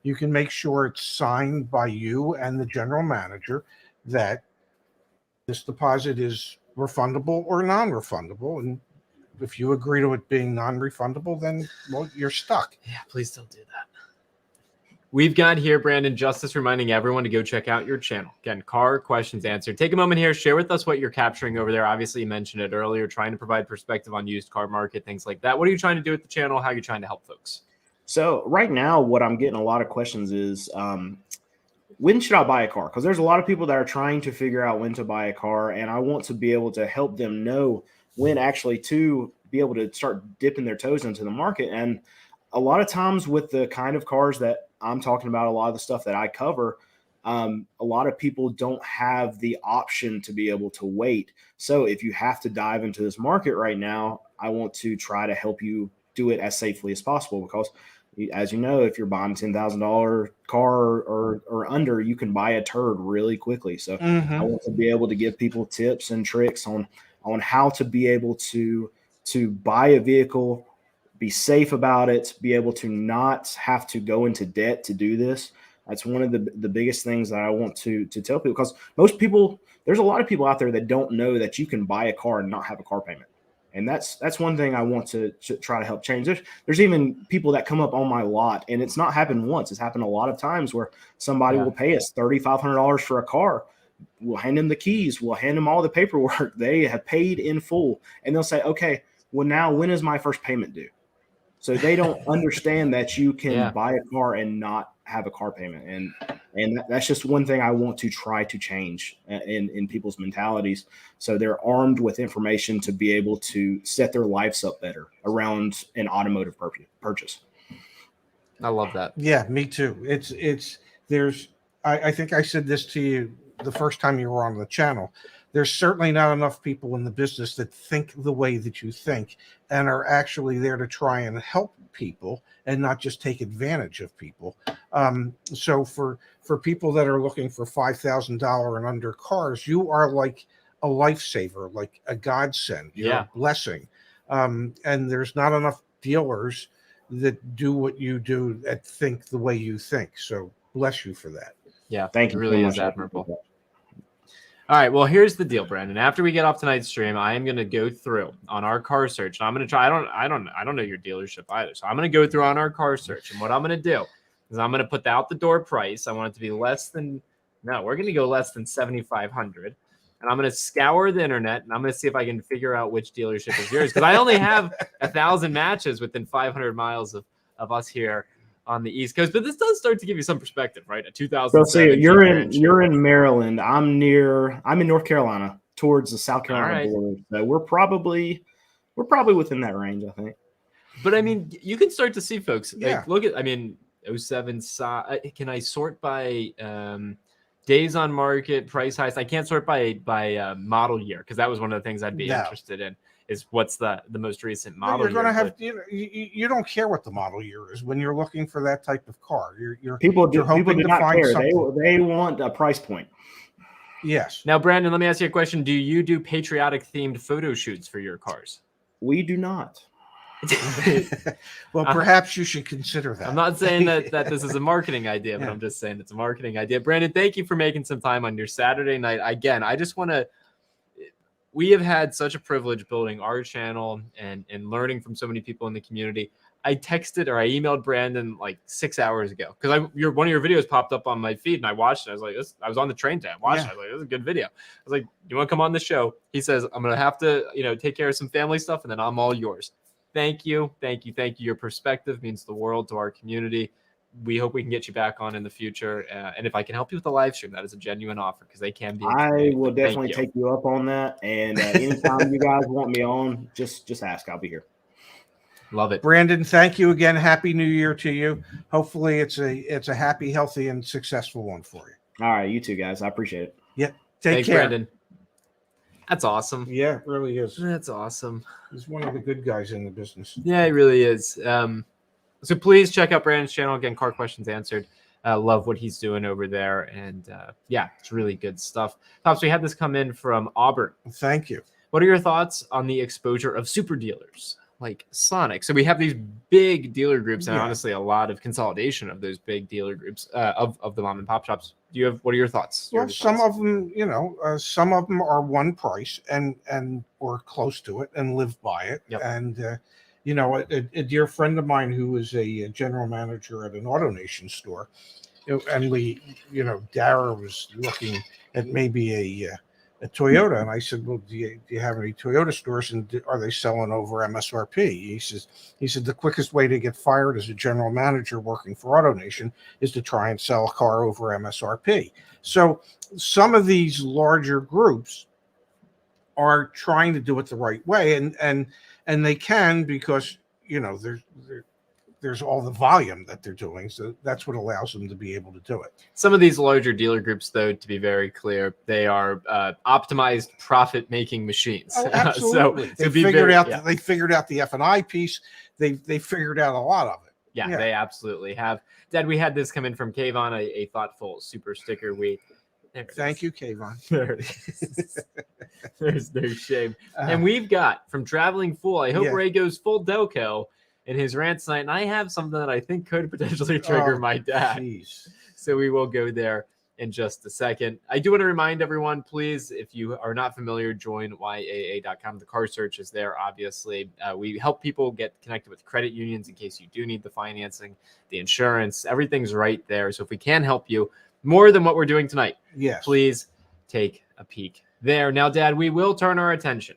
make sure it's signed by you and the general manager that this deposit is refundable or non-refundable. And if you agree to it being non-refundable, then, well, you're stuck. Yeah, please don't do that. We've got here, Brandon, Justice reminding everyone to go check out your channel. Again, Car Questions Answered. Take a moment here, share with us what you're capturing over there. Obviously, you mentioned it earlier, trying to provide perspective on used car market, things like that. What are you trying to do with the channel? How are you trying to help folks? So right now, what I'm getting a lot of questions is, when should I buy a car? Because there's a lot of people that are trying to figure out when to buy a car, and I want to be able to help them know when actually to be able to start dipping their toes into the market. And a lot of times with the kind of cars that I'm talking about, a lot of the stuff that I cover, a lot of people don't have the option to be able to wait. So if you have to dive into this market right now, I want to try to help you do it as safely as possible, because as you know, if you're buying a $10,000 car or under, you can buy a turd really quickly. So I want to be able to give people tips and tricks on how to be able to buy a vehicle, be safe about it, be able to not have to go into debt to do this. That's one of the biggest things that I want to tell people, because there's a lot of people out there that don't know that you can buy a car and not have a car payment. And that's one thing I want to try to help change. There's even people that come up on my lot, and it's not happened once. It's happened a lot of times where somebody will pay us $3,500 for a car. We'll hand them the keys. We'll hand them all the paperwork. They have paid in full. And they'll say, okay, well, now when is my first payment due? So they don't understand that you can buy a car and not have a car payment. And that's just one thing I want to try to change in people's mentalities. So they're armed with information to be able to set their lives up better around an automotive purchase. I love that. Yeah, me too. I think I said this to you the first time you were on the channel. there's certainly not enough people in the business that think the way that you think and are actually there to try and help people and not just take advantage of people. So for people that are looking for $5,000 and under cars, you are like a lifesaver, like a godsend. You're a blessing. And there's not enough dealers that do what you do, that think the way you think. So bless you for that. Yeah, Thank you. it really so is much. admirable. All right, well, here's the deal, Brandon. After we get off tonight's stream, I am going to go through on our car search. And I'm going to try. I don't know your dealership either, so I'm going to go through on our car search. And what I'm going to do is I'm going to put the out the door price. I want it to be less than. No, we're going to go less than 7,500. And I'm going to scour the internet and I'm going to see if I can figure out which dealership is yours, because I only have 1,000 matches within 500 miles of us here on the East Coast. But this does start to give you some perspective, right? A 2007. So you're in Maryland. I'm in North Carolina, towards the South Carolina border. So we're probably within that range, I think. But I mean, you can start to see, folks. Yeah. Like, look at, I mean, 07. Can I sort by days on market, price highest? I can't sort by model year, because that was one of the things I'd be interested in. Is what's the most recent model? You're going to have, you don't care what the model year is when you're looking for that type of car. People do not care. Something. They want a price point. Yes. Now, Brandon, let me ask you a question. Do you do patriotic themed photo shoots for your cars? We do not. Well, perhaps you should consider that. I'm not saying that this is a marketing idea, but I'm just saying it's a marketing idea. Brandon, thank you for making some time on your Saturday night. Again, I just want to. We have had such a privilege building our channel and learning from so many people in the community. I texted or I emailed Brandon like 6 hours ago, because one of your videos popped up on my feed and I watched it. I was like, I was on the train today. I watched it. I was like, this is a good video. I was like, you want to come on the show? He says, I'm going to have to, take care of some family stuff, and then I'm all yours. Thank you. Thank you. Thank you. Your perspective means the world to our community. We hope we can get you back on in the future. And if I can help you with the live stream, that is a genuine offer, because they can be. I will definitely take you up on that. And anytime you guys want me on, just ask. I'll be here. Love it. Brandon, thank you again. Happy New Year to you. Hopefully it's a happy, healthy, and successful one for you. All right. You too, guys. I appreciate it. Yeah. Thanks, care. Brandon. That's awesome. Yeah, it really is. That's awesome. He's one of the good guys in the business. Yeah, he really is. So please check out Brandon's channel. Again, Car Questions Answered. Love what he's doing over there. And it's really good stuff. Pops, we had this come in from Auburn. Thank you. What are your thoughts on the exposure of super dealers like Sonic? So we have these big dealer groups, and honestly, a lot of consolidation of those big dealer groups of the mom and pop shops. What are your thoughts? Well, some of them, some of them are one price and or close to it and live by it. Yep. And a dear friend of mine who is a general manager at an AutoNation store, and Dara was looking at maybe a Toyota, and I said, well, do you have any Toyota stores, and are they selling over MSRP? He said the quickest way to get fired as a general manager working for AutoNation is to try and sell a car over MSRP. So some of these larger groups are trying to do it the right way, and they can, because there's all the volume that they're doing. So that's what allows them to be able to do it. Some of these larger dealer groups, though, to be very clear, they are optimized profit-making machines. Oh, absolutely. They figured out the F&I piece. They figured out a lot of it. Yeah, they absolutely have. Dad, we had this come in from Kayvon, a thoughtful super sticker. Thank you, Kayvon. There it is. There's no shame. And we've got from Traveling Fool, I hope Ray goes full Delco in his rant tonight, and I have something that I think could potentially trigger my dad. Geez. So we will go there in just a second. I do want to remind everyone, please, if you are not familiar, join YAA.com. The car search is there, obviously. We help people get connected with credit unions in case you do need the financing, the insurance. Everything's right there. So if we can help you more than what we're doing tonight, please take a peek there. Now, Dad, we will turn our attention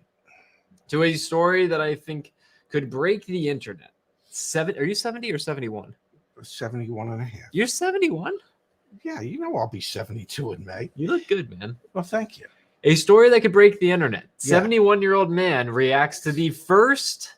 to a story that I think could break the internet. Are you 70 or 71? 71 and a half. You're 71? Yeah, I'll be 72 in May. You look good, man. Well, thank you. A story that could break the internet. 71-year-old man reacts to the first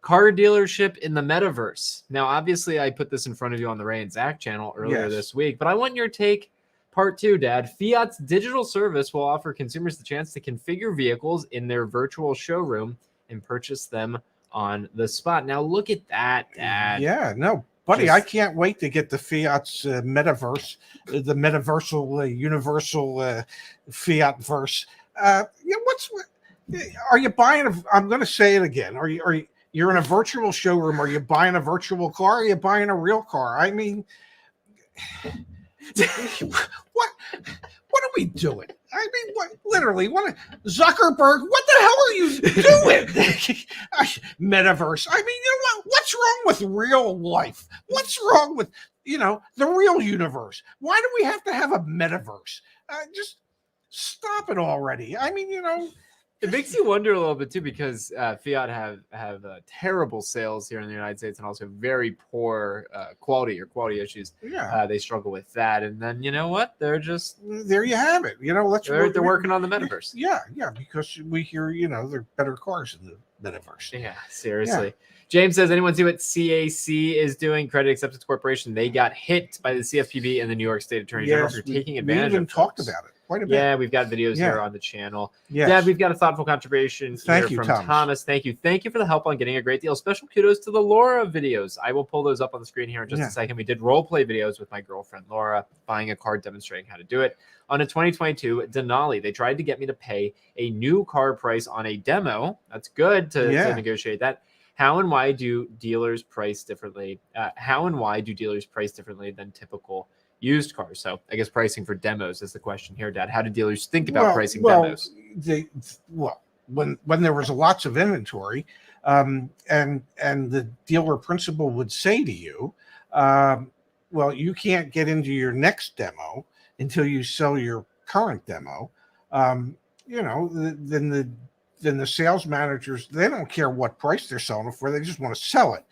car dealership in the metaverse. Now, obviously, I put this in front of you on the Ray and Zach channel earlier this week, but I want your take Part 2, Dad. Fiat's digital service will offer consumers the chance to configure vehicles in their virtual showroom and purchase them on the spot. Now, look at that, Dad. Yeah, no, buddy, Just- I can't wait to get the Fiat's metaverse, the metaversal, universal Fiat verse. Are you buying I'm going to say it again. You're in a virtual showroom? Are you buying a virtual car? Are you buying a real car? I mean, what are we doing? I mean, literally, Zuckerberg, what the hell are you doing? Metaverse. I mean, you know what's wrong with real life? What's wrong with, the real universe? Why do we have to have a metaverse? Just stop it already. I mean, It makes you wonder a little bit too, because Fiat have terrible sales here in the United States, and also very poor quality issues. yeah. They struggle with that, and then you know what? They're just There you have it. they're working on the metaverse. Yeah, because we hear, there are better cars in the metaverse. Yeah, seriously. James says, anyone see what CAC is doing? Credit Acceptance Corporation. They got hit by the CFPB and the New York State Attorney General for taking advantage we even of talked folks. about it quite a bit. Yeah, we've got videos here on the channel. Yes. Dad, we've got a thoughtful contribution Thank here you, from Thomas. Thank you. Thank you for the help on getting a great deal. Special kudos to the Laura videos. I will pull those up on the screen here in just a second. We did role play videos with my girlfriend Laura, buying a car, demonstrating how to do it. On a 2022 Denali, they tried to get me to pay a new car price on a demo. That's good to negotiate that. How and why do dealers price differently? Than typical used cars? So I guess pricing for demos is the question here, Dad. How do dealers think about pricing demos? When there was lots of inventory, and the dealer principal would say to you, you can't get into your next demo until you sell your current demo. Then the sales managers, they don't care what price they're selling it for. They just want to sell it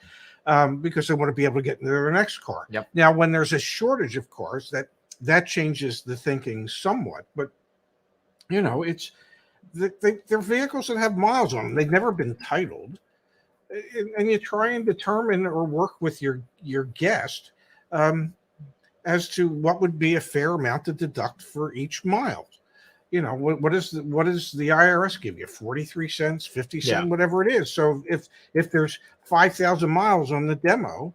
because they want to be able to get into their next car. Yep. Now, when there's a shortage of cars, that changes the thinking somewhat. But, it's they're vehicles that have miles on them. They've never been titled. And you try and determine or work with your guest as to what would be a fair amount to deduct for each mile. What does the IRS give you? 43 cents, 50 cents, whatever it is. So if there's 5,000 miles on the demo,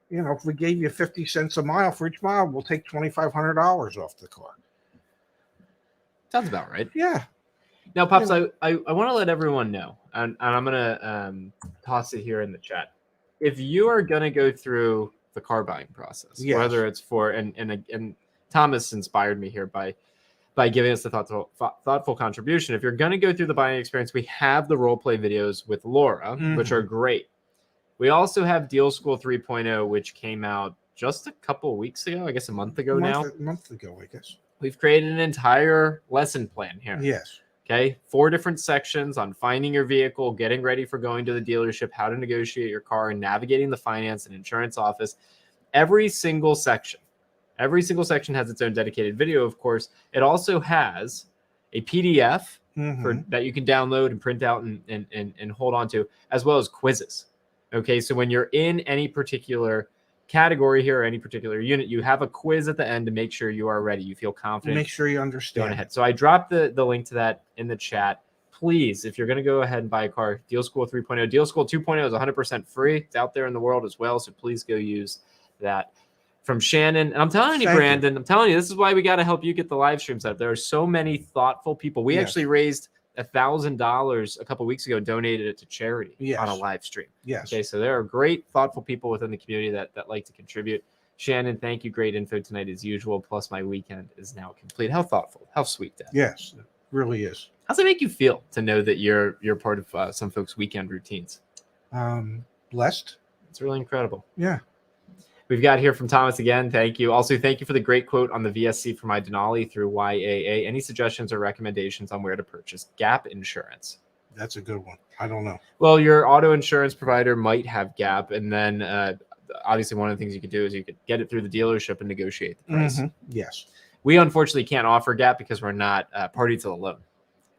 if we gave you 50 cents a mile for each mile, we'll take $2,500 off the car. Sounds about right. Yeah. Now, Pops, I want to let everyone know, and I'm going to toss it here in the chat. If you are going to go through the car buying process, whether it's for, and Thomas inspired me here by giving us the thoughtful contribution. If you're going to go through the buying experience, we have the role play videos with Laura, which are great. We also have Deal School 3.0, which came out just a couple weeks ago, I guess a month ago now. A month ago, I guess. We've created an entire lesson plan here. Yes. Okay. 4 different sections on finding your vehicle, getting ready for going to the dealership, how to negotiate your car, and navigating the finance and insurance office. Every single section has its own dedicated video, of course. It also has a PDF that you can download and print out and hold on to, as well as quizzes. Okay, so when you're in any particular category here or any particular unit, you have a quiz at the end to make sure you are ready. You feel confident. Make sure you understand. Going ahead. So I dropped the link to that in the chat. Please, if you're going to go ahead and buy a car, Deal School 3.0. Deal School 2.0 is 100% free. It's out there in the world as well, so please go use that. From Shannon, and I'm telling you, Brandon, I'm telling you, this is why we got to help you get the live stream set up. There are so many thoughtful people. We actually raised $1,000 a couple weeks ago, donated it to charity on a live stream. Yes. Okay, so there are great, thoughtful people within the community that like to contribute. Shannon, thank you. Great info tonight as usual. Plus, my weekend is now complete. How thoughtful. How sweet, Dad. Yes, it really is. How does it make you feel to know that you're part of some folks' weekend routines? Blessed. It's really incredible. Yeah. We've got here from Thomas again. Thank you. Also, thank you for the great quote on the VSC for my Denali through YAA. Any suggestions or recommendations on where to purchase gap insurance? That's a good one. I don't know. Well, your auto insurance provider might have gap. And then obviously one of the things you could do is you could get it through the dealership and negotiate the price. Yes. We unfortunately can't offer gap because we're not party to the loan.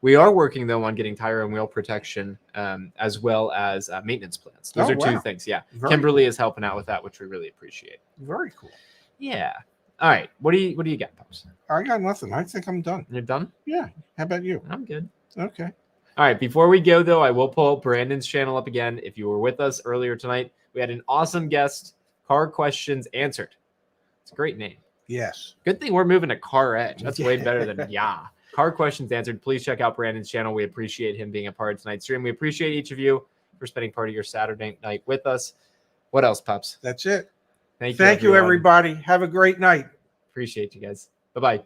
We are working, though, on getting tire and wheel protection as well as maintenance plans. Those are 2 things. Yeah. Kimberly is helping out with that, which we really appreciate. Very cool. Yeah. All right. What do you got, Pops? I got nothing. I think I'm done. You're done? Yeah. How about you? I'm good. Okay. All right. Before we go, though, I will pull Brandon's channel up again. If you were with us earlier tonight, we had an awesome guest, Car Questions Answered. It's a great name. Yes. Good thing we're moving to Car Edge. That's way better than YAA. Car Questions Answered. Please check out Brandon's channel. We appreciate him being a part of tonight's stream. We appreciate each of you for spending part of your Saturday night with us. What else, Pops? That's it. Thank you, everyone. everybody. Have a great night. Appreciate you guys. Bye-bye.